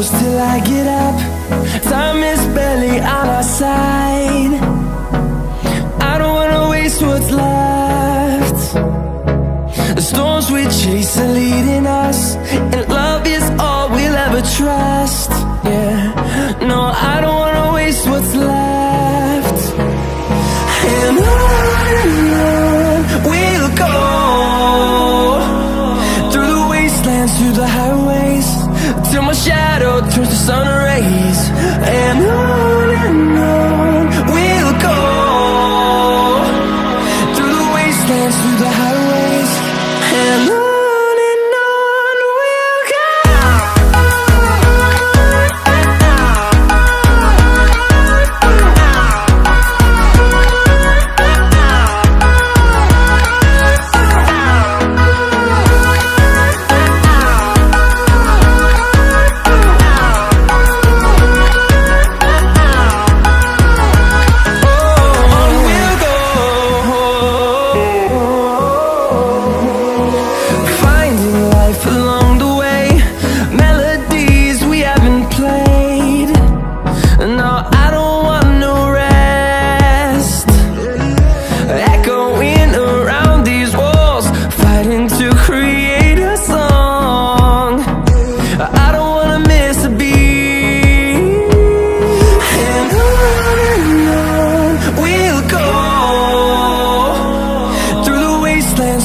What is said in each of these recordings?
close till I get up. Time is barely on our side. I don't wanna waste what's left. The storms we chase are leading us, and love is all we'll ever trust. Yeah, no, I don't wanna waste what's left. And on we'll go, through the wastelands, through the highways, till my shadow turns to sun rays. And on we'll go, through the wastelands, through the highways, and on we'll go.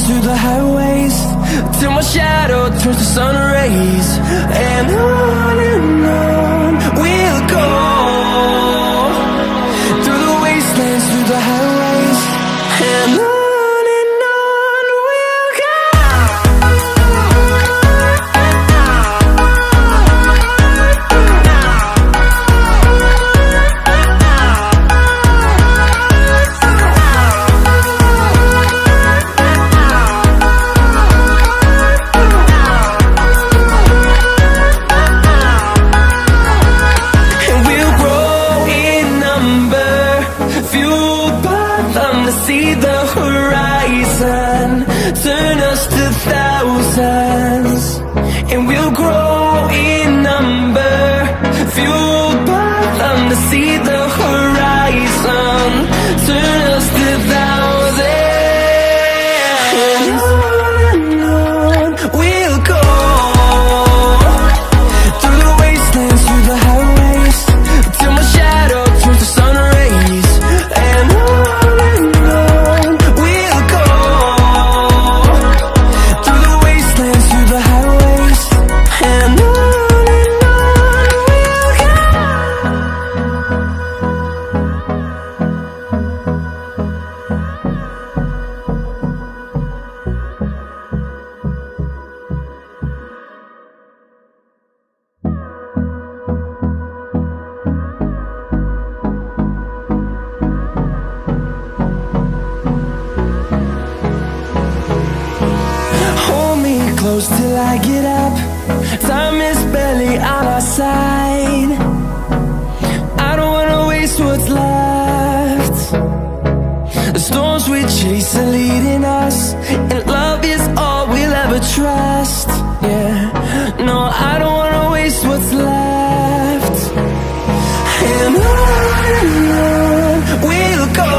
Through the highways, till my shadow turns to sun rays. And on we'll go, through the wastelands, through the highways, and on we'll go. See the horizon, turn us to thousands, and we'll grow in number, fueled by them. To see the horizon, turn us to thousands, and on we'll go, through the wastelands, through the highways, till my shadow turns to sun rays. And close till I get up. Time is barely on our side. I don't wanna waste what's left. The storms we chase are leading us, and love is all we'll ever trust. Yeah, no, I don't wanna waste what's left. And on we'll go,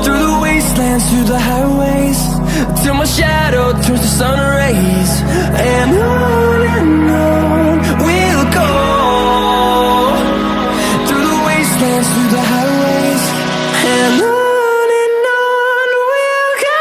through the wastelands, through the highways, till my shadow turns to sun rays. And on we'll go, through the wastelands, through the highways, and on we'll go.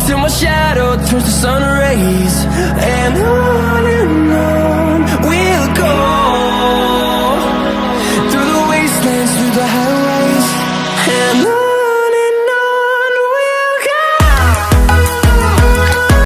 till my shadow turns to sun rays. And on